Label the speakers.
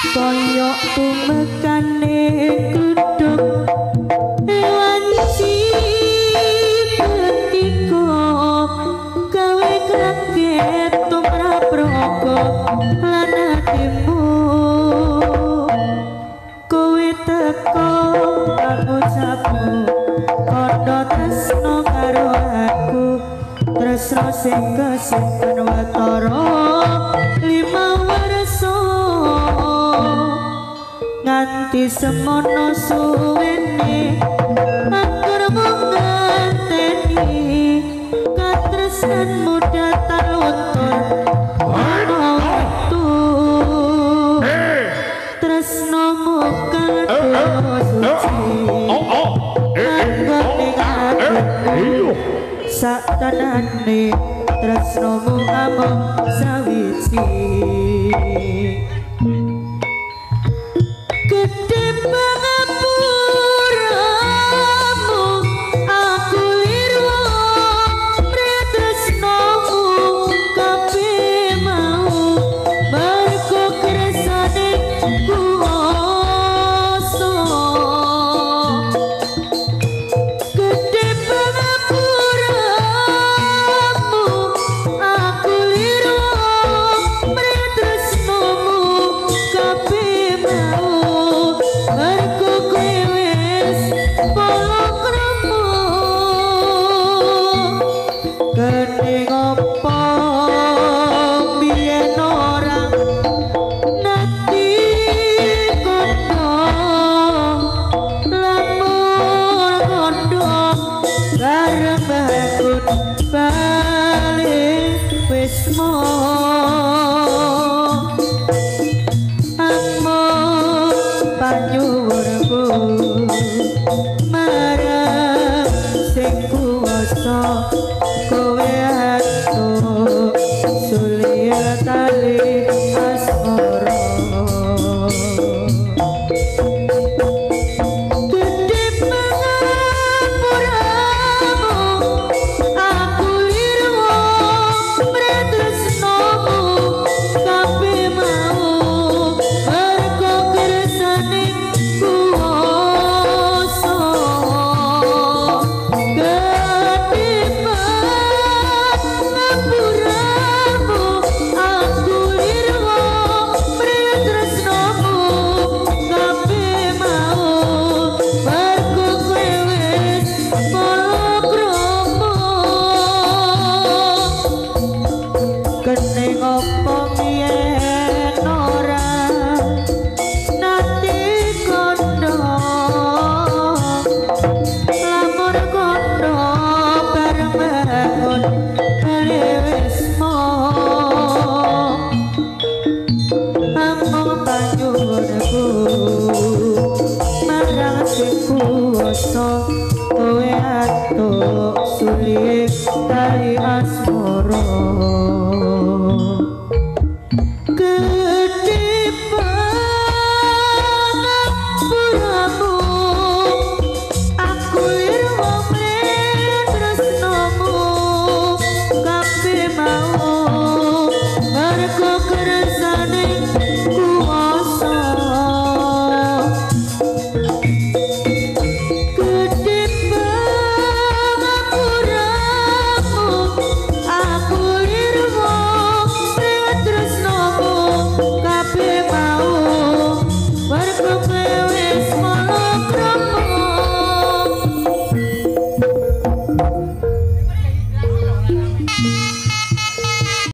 Speaker 1: koyok tumekane kuduk hewan betiko gawe kaget tumrap roko lan atimu kowe teko aku sapu kondo tresno karo aku tresno sing kesimpen watara 5 warsa nganti semono suwene anggur menganteni katresnanmu datang luntur ana wektu tresnomu kanggo suci anggone aku sak tanane tresnomu amung sawiji gede pangapuramu aku lirwo pretresnomu kabeh mau mergo kresane kuwasa gede pangapuramu aku lirwo pretresnomu kabeh mau mergo kowe wis polokramo kening apa biyen ora nanti kondo lamun kondo bareng bangun balik wis panyuwurku marang sing kuwasa kowe atur sulia tali asmara gede pangapuramu aku lirwo pretresnomu kabeh mau mergo kersane kuwasa gede pangapuramu aku lirwo pretresnomu kabeh mau mergo kowe wis polokramo kening apa biyen ora nanti kondo lamun kondo bareng bangun bali wis amung panyuwunku marang sing kuwasa kowe atuk sulihe